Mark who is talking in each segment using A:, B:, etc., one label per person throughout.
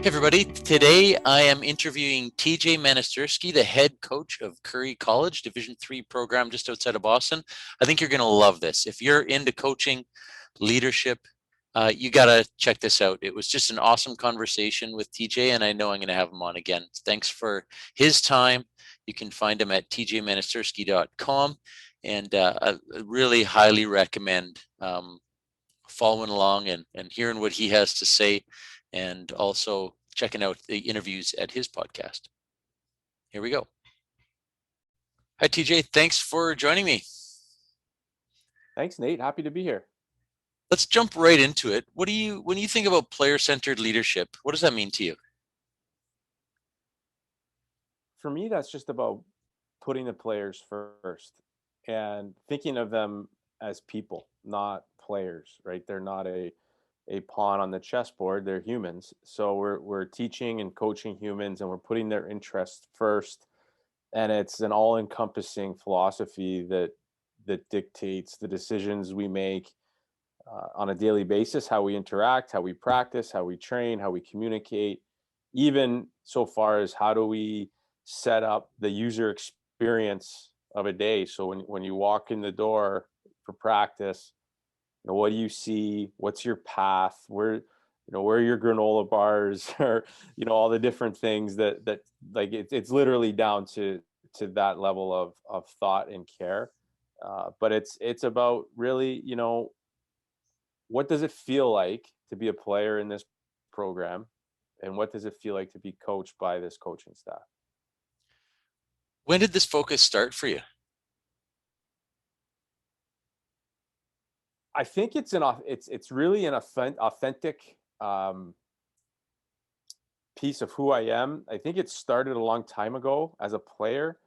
A: Everybody, today I am interviewing TJ Manastersky, the head coach of Curry College, Division III program just outside of Boston. I think you're going to love this. If you're into coaching, leadership, you got to check this out. It was just an awesome conversation with TJ, and I know I'm going to have him on again. Thanks for his time. You can find him at tjmanastersky.com, and I really highly recommend following along and hearing what he has to say, and also checking out the interviews at his podcast. Here we go. Hi, TJ. Thanks for joining me.
B: Thanks, Nate. Happy to be here.
A: Let's jump right into it. When you think about player-centered leadership, what does that mean to you?
B: For me, that's just about putting the players first and thinking of them as people, not players, right? They're not a pawn on the chessboard. They're humans. So we're teaching and coaching humans, and we're putting their interests first. And it's an all-encompassing philosophy that dictates the decisions we make on a daily basis, how we interact, how we practice, how we train, how we communicate, even so far as how do we set up the user experience of a day. So when you walk in the door for practice, what do you see? What's your path? Where are your granola bars, or all the different things that like it's literally down to that level of thought and care. But it's about really, what does it feel like to be a player in this program, and what does it feel like to be coached by this coaching staff?
A: When did this focus start for you?
B: I think it's really an authentic piece of who I am. I think it started a long time ago as a player,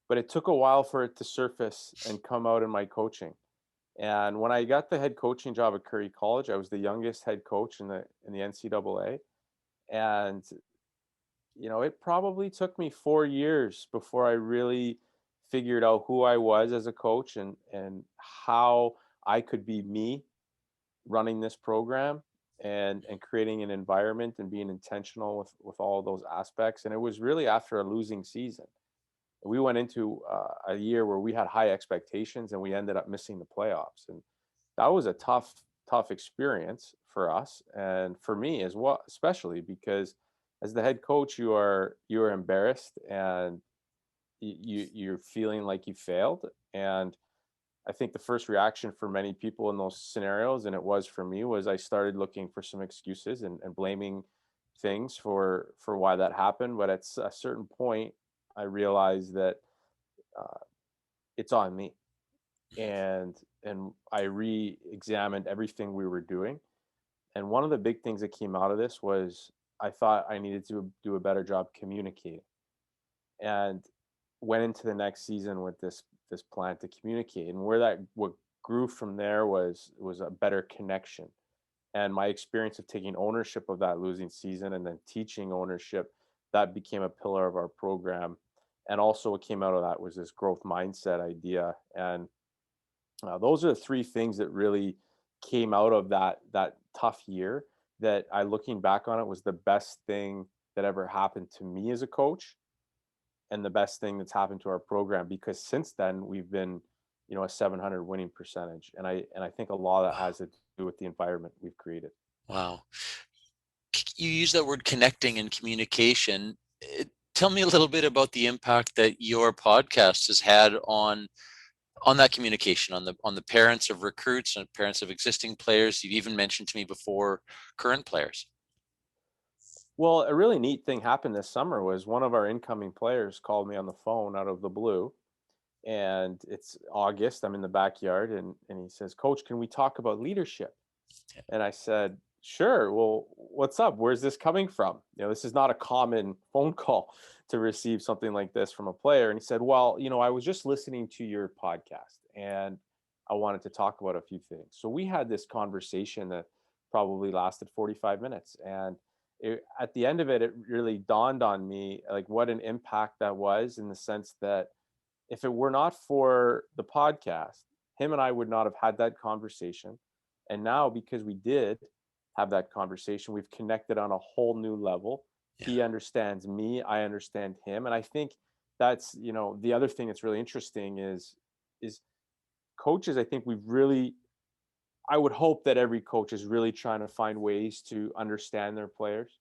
B: but it took a while for it to surface and come out in my coaching. And when I got the head coaching job at Curry College, I was the youngest head coach in the NCAA, and it probably took me 4 years before I really figured out who I was as a coach and how I could be me running this program and creating an environment and being intentional with all of those aspects. And it was really after a losing season. We went into a year where we had high expectations and we ended up missing the playoffs. And that was a tough experience for us and for me as well, especially because as the head coach, you are embarrassed and you're feeling like you failed. And I think the first reaction for many people in those scenarios, and it was for me, was I started looking for some excuses and blaming things for why that happened. But at a certain point, I realized that it's on me, and I re-examined everything we were doing. And one of the big things that came out of this was I thought I needed to do a better job communicating, and went into the next season with this plan to communicate. And what grew from there was a better connection. And my experience of taking ownership of that losing season and then teaching ownership, that became a pillar of our program. And also what came out of that was this growth mindset idea. And those are the three things that really came out of that tough year that I, looking back on it, was the best thing that ever happened to me as a coach and the best thing that's happened to our program, because since then we've been, a 700 winning percentage. And I think a lot of that has to do with the environment we've created.
A: Wow. You use that word connecting and communication. Tell me a little bit about the impact that your podcast has had on that communication, on the parents of recruits and parents of existing players. You've even mentioned to me before current players.
B: Well, a really neat thing happened this summer was one of our incoming players called me on the phone out of the blue. And it's August, I'm in the backyard, and he says, "Coach, can we talk about leadership?" And I said, "Sure. Well, what's up? Where's this coming from? This is not a common phone call to receive something like this from a player." And he said, "Well, I was just listening to your podcast and I wanted to talk about a few things." So we had this conversation that probably lasted 45 minutes. And at the end of it, it really dawned on me like what an impact that was, in the sense that if it were not for the podcast, him and I would not have had that conversation. And now, because we did have that conversation, we've connected on a whole new level.
A: Yeah.
B: He understands me, I understand him. And I think that's, the other thing that's really interesting is coaches, I think we've really I would hope that every coach is really trying to find ways to understand their players,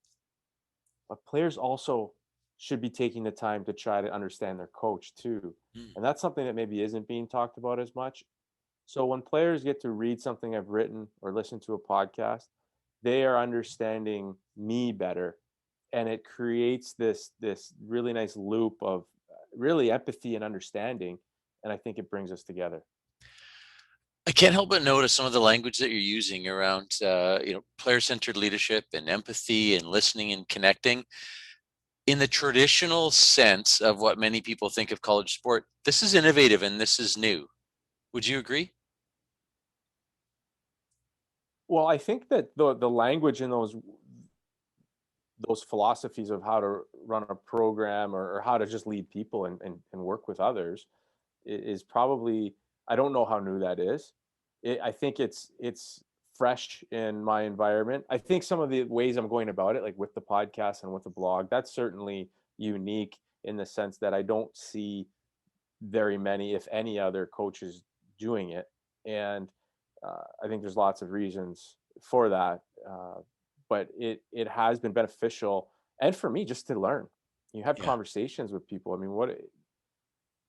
B: but players also should be taking the time to try to understand their coach too.
A: Mm.
B: And that's something that maybe isn't being talked about as much. So when players get to read something I've written or listen to a podcast, they are understanding me better, and it creates this really nice loop of really empathy and understanding, and I think it brings us together.
A: I can't help but notice some of the language that you're using around, player-centered leadership and empathy and listening and connecting. In the traditional sense of what many people think of college sport, this is innovative and this is new. Would you agree?
B: Well, I think that the language in those philosophies of how to run a program, or how to just lead people and work with others is probably, I don't know how new that is. I think it's fresh in my environment. I think some of the ways I'm going about it, like with the podcast and with the blog, that's certainly unique in the sense that I don't see very many, if any, other coaches doing it. And I think there's lots of reasons for that. But it has been beneficial, and for me, just to learn. You have
A: Yeah.
B: conversations with people. I mean,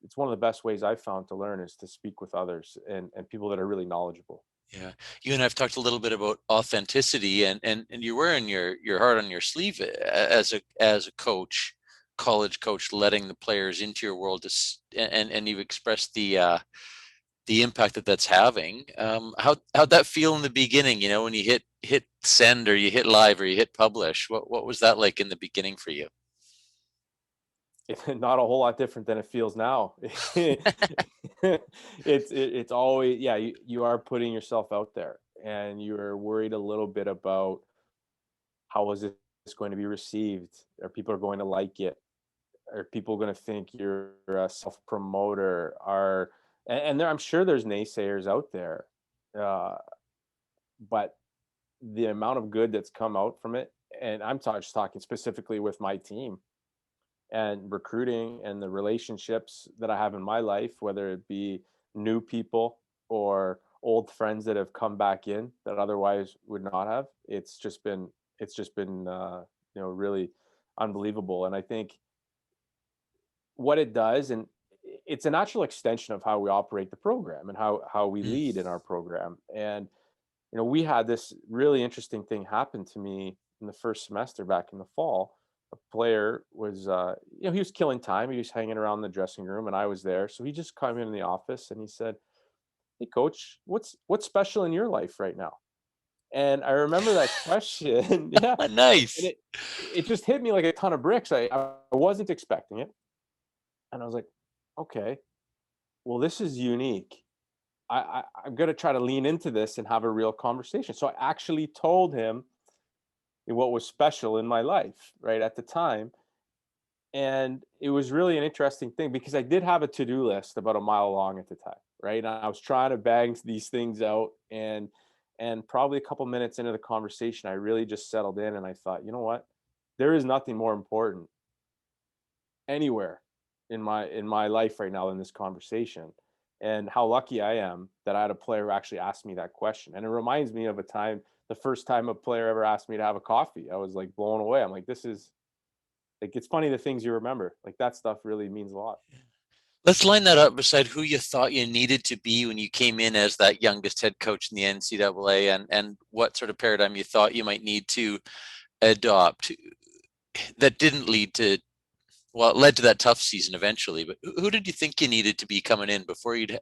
B: it's one of the best ways I've found to learn is to speak with others and people that are really knowledgeable.
A: Yeah. You and I've talked a little bit about authenticity, and you're wearing your heart on your sleeve as a coach, college coach, letting the players into your world and you've expressed the impact that that's having. How'd that feel in the beginning, when you hit send or you hit live or you hit publish? What was that like in the beginning for you?
B: Not a whole lot different than it feels now. It's always, yeah, you are putting yourself out there, and you're worried a little bit about how is this going to be received? Are people going to like it? Are people going to think you're a self promoter? And I'm sure there's naysayers out there, uh, but the amount of good that's come out from it, and just talking specifically with my team and recruiting and the relationships that I have in my life, whether it be new people or old friends that have come back in that otherwise would not have. It's just been really unbelievable. And I think what it does, and it's a natural extension of how we operate the program and how we
A: Mm.
B: lead in our program. And we had this really interesting thing happen to me in the first semester back in the fall. A player was, he was killing time. He was hanging around the dressing room, and I was there. So he just came in the office and he said, "Hey, coach, what's special in your life right now?" And I remember that question. Yeah, and
A: Nice.
B: it just hit me like a ton of bricks. I wasn't expecting it, and I was like, "Okay, well, this is unique. I'm gonna try to lean into this and have a real conversation." So I actually told him what was special in my life right at the time. And it was really an interesting thing because I did have a to-do list about a mile long at the time, right? And I was trying to bang these things out, and probably a couple minutes into the conversation, I really just settled in and I thought, you know what? There is nothing more important anywhere in my life right now than this conversation. And how lucky I am that I had a player who actually asked me that question. And it reminds me of a time, the first time a player ever asked me to have a coffee. I was like blown away. I'm like, this is like, it's funny the things you remember. Like that stuff really means a lot.
A: Let's line that up beside who you thought you needed to be when you came in as that youngest head coach in the NCAA, and what sort of paradigm you thought you might need to adopt that didn't lead to, well, it led to that tough season eventually. But who did you think you needed to be coming in before you'd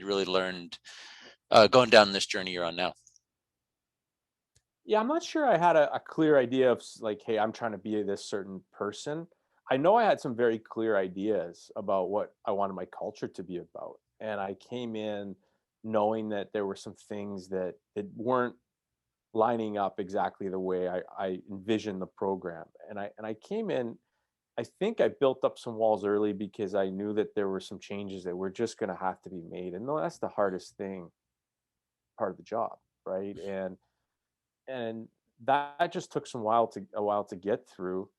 A: really learned, going down this journey you're on now?
B: Yeah, I'm not sure I had a clear idea of like, hey, I'm trying to be this certain person. I know I had some very clear ideas about what I wanted my culture to be about. And I came in knowing that there were some things that weren't lining up exactly the way I envisioned the program. And I came in, I think I built up some walls early because I knew that there were some changes that were just going to have to be made. And no, that's the hardest thing, part of the job, right? And that just took a while to get through.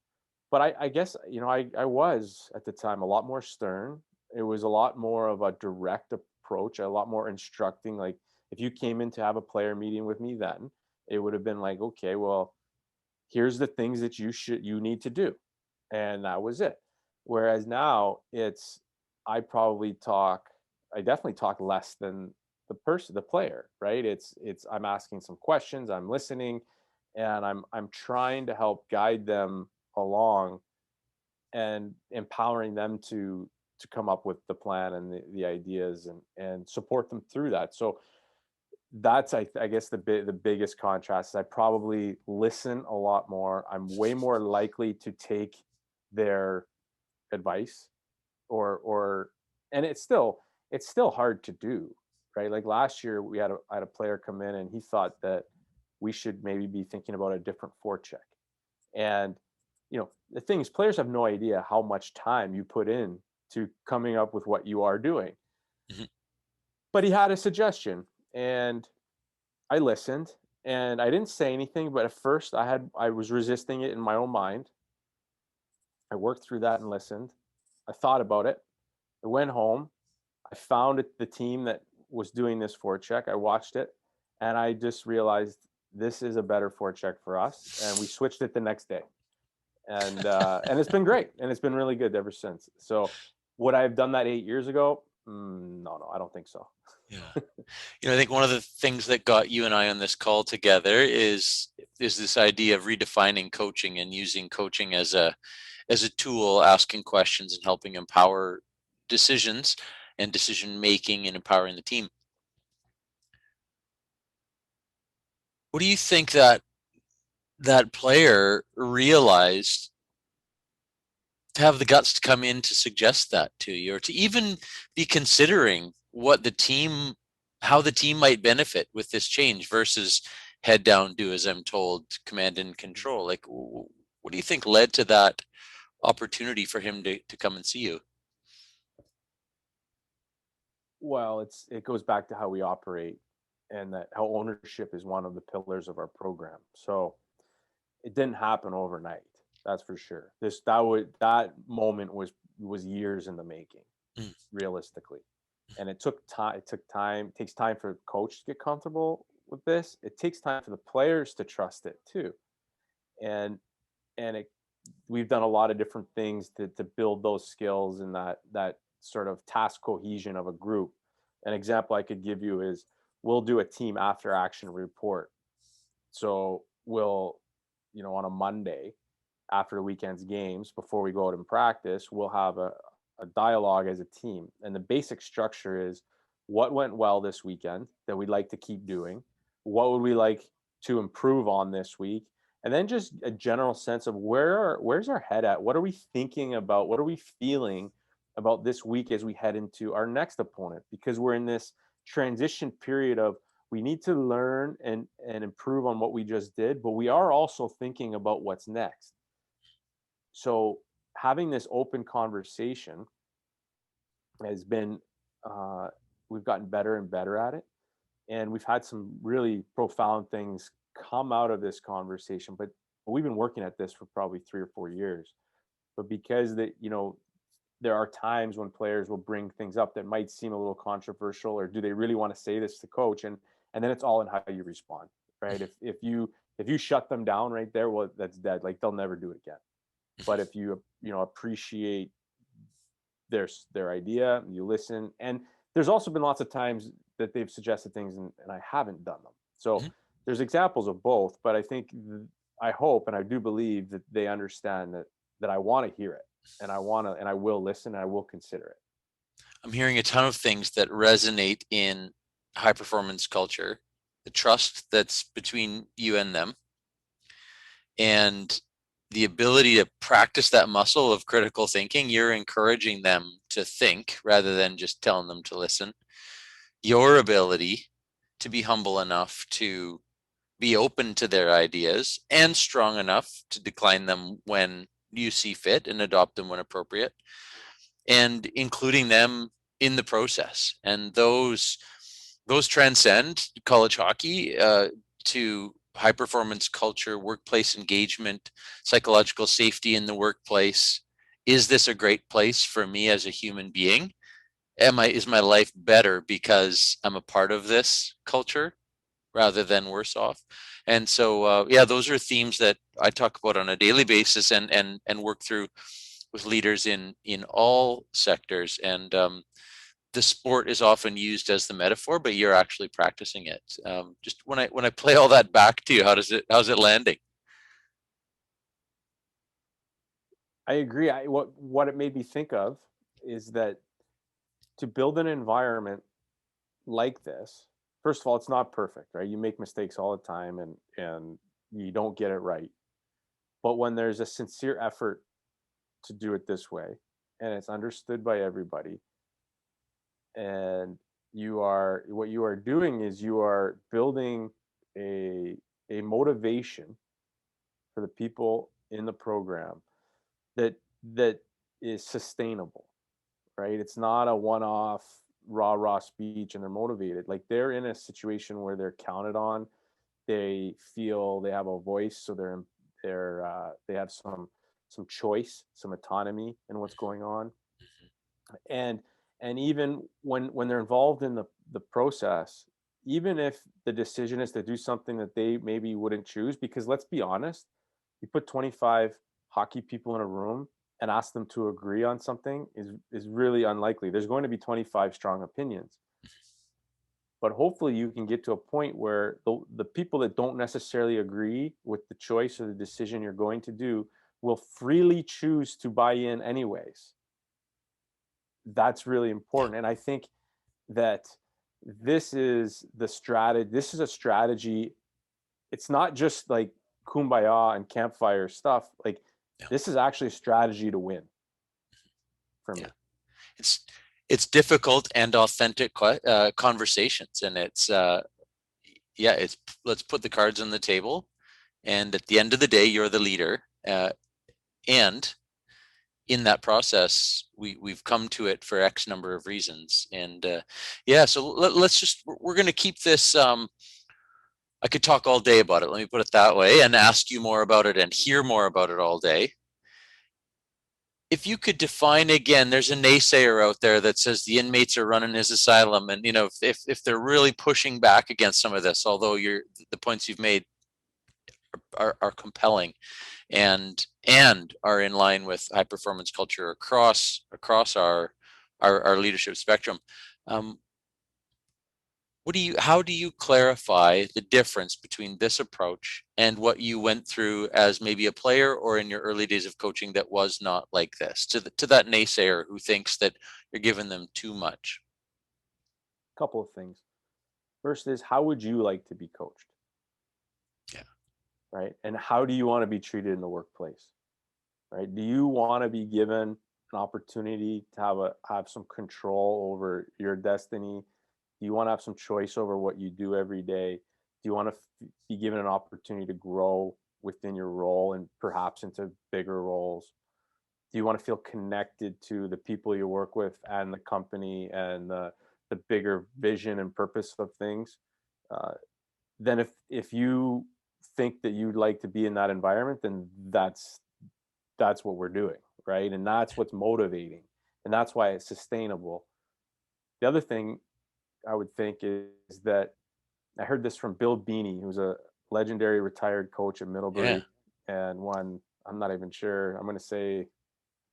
B: but I guess, I was at the time a lot more stern. It was a lot more of a direct approach, a lot more instructing. Like if you came in to have a player meeting with me then, it would have been like, okay, well, here's the things that you need to do. And that was it. Whereas now it's I probably talk I definitely talk less than the player, right? It's I'm asking some questions, I'm listening, and I'm trying to help guide them along and empowering them to come up with the plan and the ideas and support them through that. So that's I guess the biggest contrast is I probably listen a lot more. I'm way more likely to take their advice or and it's still hard to do, right? Like last year I had a player come in and he thought that we should maybe be thinking about a different forecheck. And the thing is, players have no idea how much time you put in to coming up with what you are doing.
A: Mhm.
B: But he had a suggestion, and I listened, and I didn't say anything. But at first, I was resisting it in my own mind. I worked through that and listened. I thought about it. I went home. I found the team that was doing this forecheck. I watched it, and I just realized this is a better forecheck for us. And we switched it the next day, and it's been great, and it's been really good ever since. So, would I have done that 8 years ago? No, I don't think so.
A: Yeah. I think one of the things that got you and I on this call together is this idea of redefining coaching and using coaching as a tool, asking questions and helping empower decisions and decision making and empowering the team. What do you think that player realized to have the guts to come in to suggest that to you, or to even be considering how the team might benefit with this change versus head down, do as I'm told, command and control? Like, what do you think led to that opportunity for him to come and see you?
B: Well, it goes back to how we operate, and that how ownership is one of the pillars of our program. So it didn't happen overnight. That's for sure. That moment was years in the making,
A: Mm.
B: realistically, and it took time. It took time. It takes time for the coach to get comfortable with this. It takes time for the players to trust it too, and and we've done a lot of different things to build those skills and that sort of task cohesion of a group. An example I could give you is we'll do a team after action report. So we'll, on a Monday after the weekend's games, before we go out and practice, we'll have a dialogue as a team. And the basic structure is what went well this weekend that we'd like to keep doing? What would we like to improve on this week? And then just a general sense of where's our head at? What are we thinking about? What are we feeling about this week as we head into our next opponent? Because we're in this transition period of we need to learn and improve on what we just did, but we are also thinking about what's next. So having this open conversation has been uh, we've gotten better and better at it, and we've had some really profound things come out of this conversation. But we've been working at this for probably 3 or 4 years. But because there are times when players will bring things up that might seem a little controversial, or do they really want to say this to coach? And then it's all in how you respond, right? If you shut them down right there, well, that's dead. Like they'll never do it again. But if you appreciate their idea, you listen. And there's also been lots of times that they've suggested things and I haven't done them. So
A: Mhm.
B: there's examples of both, but I think I hope and I do believe that they understand that I want to hear it, and I will listen, and I will consider it.
A: I'm hearing a ton of things that resonate in high performance culture, the trust that's between you and them, and the ability to practice that muscle of critical thinking. You're encouraging them to think rather than just telling them to listen. Your ability to be humble enough to be open to their ideas and strong enough to decline them when you see fit and adopt them when appropriate, and including them in the process. And those transcend college hockey to high performance culture, workplace engagement, psychological safety in the workplace. Is this a great place for me as a human being? Is my life better because I'm a part of this culture rather than worse off? And so, yeah, those are themes that I talk about on a daily basis and work through with leaders in all sectors. And the sport is often used as the metaphor, but you're actually practicing it. Just when I play all that back to you, how's it landing?
B: I agree. What it made me think of is that to build an environment like this, first of all, it's not perfect, right? You make mistakes all the time, and you don't get it right. But when there's a sincere effort to do it this way, and it's understood by everybody, and what you are doing is you are building a a motivation for the people in the program that that is sustainable, right? It's not a one-off rah-rah speech and they're motivated. Like, they're in a situation where they're counted on. They feel they have a voice, so they have some choice, some autonomy in what's going on. And even when they're involved in the process, even if the decision is to do something that they maybe wouldn't choose, because let's be honest, you put 25 hockey people in a room and ask them to agree on something is really unlikely. There's going to be 25 strong opinions, but hopefully you can get to a point where the people that don't necessarily agree with the choice or the decision you're going to do will freely choose to buy in anyways. That's really
A: Yeah.
B: important. And I think that this is a strategy. It's not just like kumbaya and campfire stuff. Like,
A: Yeah.
B: this is actually a strategy to win for me.
A: Yeah. It's it's difficult and authentic conversations, and it's yeah, it's let's put the cards on the table, and at the end of the day, you're the leader, and in that process, we've come to it for X number of reasons, and yeah, so let's just we're going to keep this. I could talk all day about it. Let me put it that way, and ask you more about it and hear more about it all day. If you could define again, there's a naysayer out there that says the inmates are running his asylum, and if they're really pushing back against some of this, although the points you've made are compelling and are in line with high performance culture across our leadership spectrum. Um, how do you clarify the difference between this approach and what you went through as maybe a player or in your early days of coaching that was not like this, to that naysayer who thinks that you're giving them too much?
B: Couple of things. First is, how would you like to be coached?
A: Yeah.
B: Right? And how do you want to be treated in the workplace? Right? Do you want to be given an opportunity to have some control over your destiny? Do you want to have some choice over what you do every day? Do you want to be given an opportunity to grow within your role and perhaps into bigger roles? Do you want to feel connected to the people you work with and the company and the bigger vision and purpose of things? Uh, then if you think that you'd like to be in that environment, then that's what we're doing, right? And that's what's motivating, and that's why it's sustainable. The other thing I would think is that I heard this from Bill Beanie, who's a legendary retired coach at
A: Yeah.
B: Middlebury and won, I'm not even sure, I'm going to say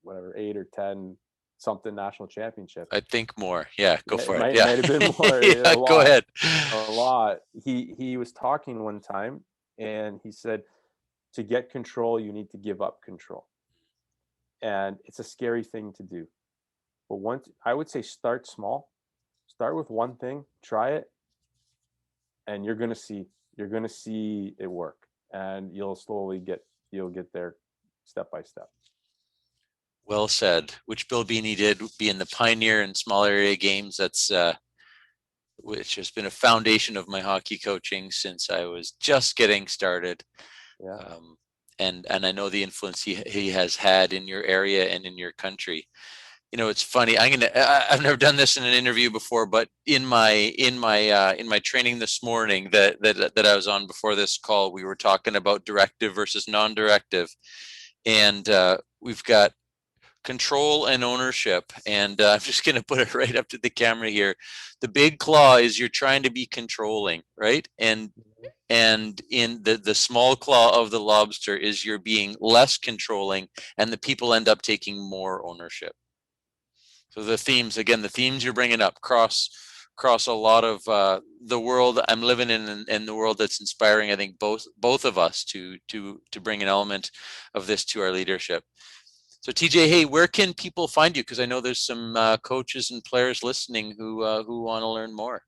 B: whatever, 8 or 10 something national championships.
A: I think more. Yeah, go
B: Yeah,
A: for it.
B: it
A: Yeah.
B: might have been more, a
A: Yeah, go
B: lot,
A: ahead.
B: a lot. He was talking one time, and he said, to get control, you need to give up control. And it's a scary thing to do. But once, I would say, start small. Start with one thing, try it, and you're going to see it work, and you'll get there step by step.
A: Well said. Which Bill Beanie did being the pioneer in small area games. That's which has been a foundation of my hockey coaching since I was just getting started.
B: Yeah.
A: And I know the influence he has had in your area and in your country. It's funny. I've never done this in an interview before, but in my training this morning that I was on before this call, we were talking about directive versus non-directive, and we've got control and ownership. And I'm just going to put it right up to the camera here. The big claw is you're trying to be controlling, right? And in the small claw of the lobster is you're being less controlling, and the people end up taking more ownership. So the themes you're bringing up cross a lot of the world I'm living in, and the world that's inspiring. I think both of us to bring an element of this to our leadership. So TJ, hey, where can people find you? Because I know there's some coaches and players listening who want to learn more.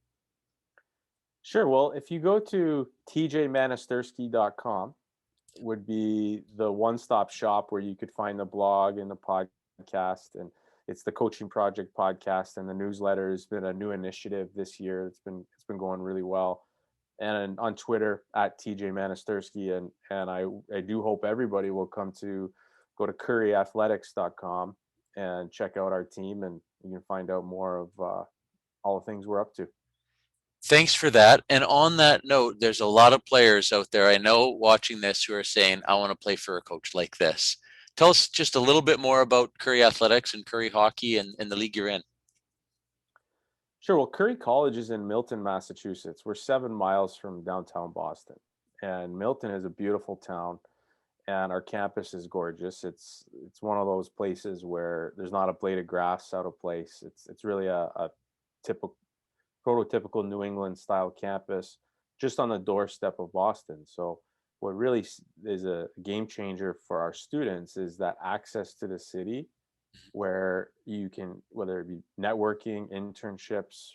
B: Sure. Well, if you go to tjmanastersky.com, would be the one-stop shop where you could find the blog and the podcast, and it's the Coaching Project podcast, and the newsletter has been a new initiative this year. It's been going really well, and on Twitter at TJ Manastersky, and I do hope everybody will go to curryathletics.com and check out our team, and you can find out more of all the things we're up to.
A: Thanks for that. And on that note, there's a lot of players out there I know watching this who are saying, I want to play for a coach like this. Tell us just a little bit more about Curry Athletics and Curry Hockey and the league you're in.
B: Sure. Well, Curry College is in Milton, Massachusetts. We're 7 miles from downtown Boston, and Milton is a beautiful town, and our campus is gorgeous. It's one of those places where there's not a blade of grass out of place. It's really a typical prototypical New England style campus, just on the doorstep of Boston. So what really is a game changer for our students is that access to the city, where you can, whether it be networking, internships,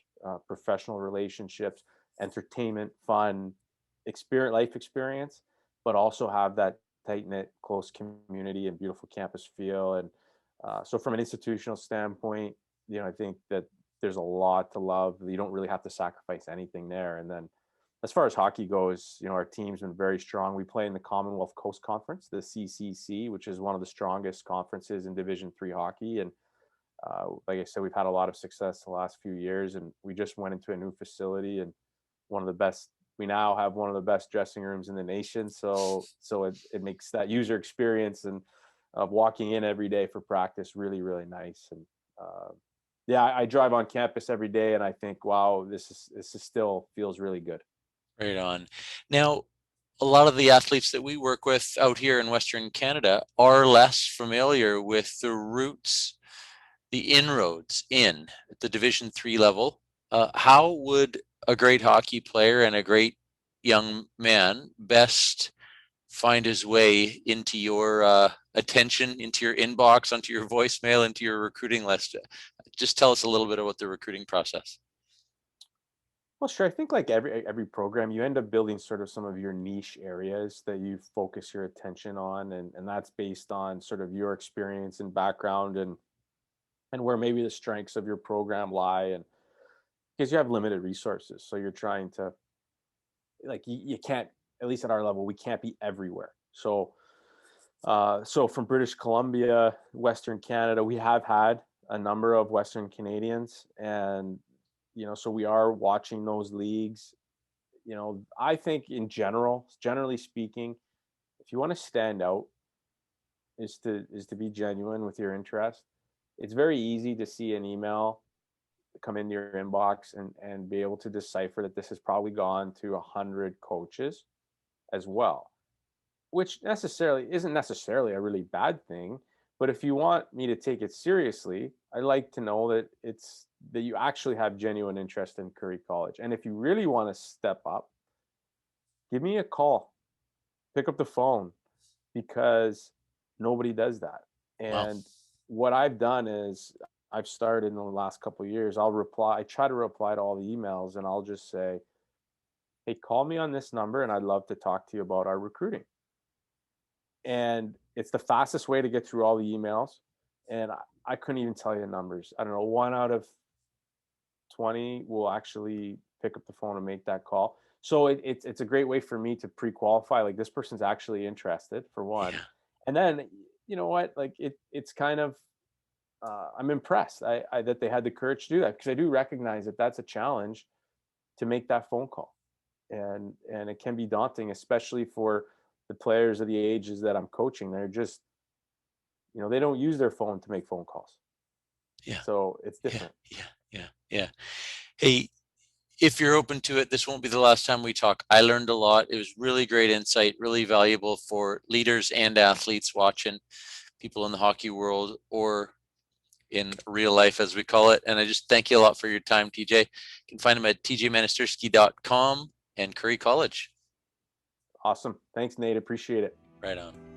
B: professional relationships, entertainment, fun, life experience, but also have that tight knit, close community and beautiful campus feel. And so, from an institutional standpoint, I think that there's a lot to love. You don't really have to sacrifice anything there. And then, as far as hockey goes, our team's been very strong. We play in the Commonwealth Coast Conference, the CCC, which is one of the strongest conferences in Division 3 hockey. And like I said, we've had a lot of success the last few years, and we just went into a new facility, and one of the best. We now have one of the best dressing rooms in the nation. So it makes that user experience and of walking in every day for practice really, really nice. And yeah, I drive on campus every day, and I think, wow, this is still feels really good.
A: Right on. Now, a lot of the athletes that we work with out here in Western Canada are less familiar with the roots, the inroads in at the Division 3 level. How would a great hockey player and a great young man best find his way into your attention, into your inbox, onto your voicemail, into your recruiting list? Just tell us a little bit about the recruiting process.
B: Well, sure. I think like every program, you end up building sort of some of your niche areas that you focus your attention on, and that's based on sort of your experience and background, and where maybe the strengths of your program lie, and because you have limited resources, so you're trying to, like, you can't, at least at our level, we can't be everywhere. So from British Columbia, Western Canada, we have had a number of Western Canadians, and so we are watching those leagues. I think generally speaking, if you want to stand out, is to be genuine with your interest. It's very easy to see an email come into your inbox and be able to decipher that this has probably gone to 100 coaches as well, which necessarily isn't necessarily a really bad thing. But if you want me to take it seriously, I like to know that you actually have genuine interest in Curry College. And if you really want to step up, give me a call, pick up the phone, because nobody does that.
A: Wow.
B: And what I've done is I've started in the last couple of years, I try to reply to all the emails, and I'll just say, hey, call me on this number and I'd love to talk to you about our recruiting. And it's the fastest way to get through all the emails. And I couldn't even tell you the numbers. I don't know, 1 out of 20 will actually pick up the phone and make that call. So it's a great way for me to pre-qualify, like, this person's actually interested, for one.
A: Yeah.
B: And then, you know what, like, it's kind of I'm impressed that they had the courage to do that, because I do recognize that that's a challenge to make that phone call, and it can be daunting, especially for the players of the ages that I'm coaching. They're just, they don't use their phone to make phone calls,
A: Yeah.
B: so it's
A: Yeah.
B: different.
A: Yeah. Yeah. Yeah. Hey, if you're open to it, this won't be the last time we talk. I learned a lot. It was really great insight, really valuable for leaders and athletes watching, people in the hockey world or in real life, as we call it. And I just thank you a lot for your time, TJ. You can find him at tjmanastersky.com and Curry College.
B: Awesome. Thanks, Nate. Appreciate it.
A: Right on.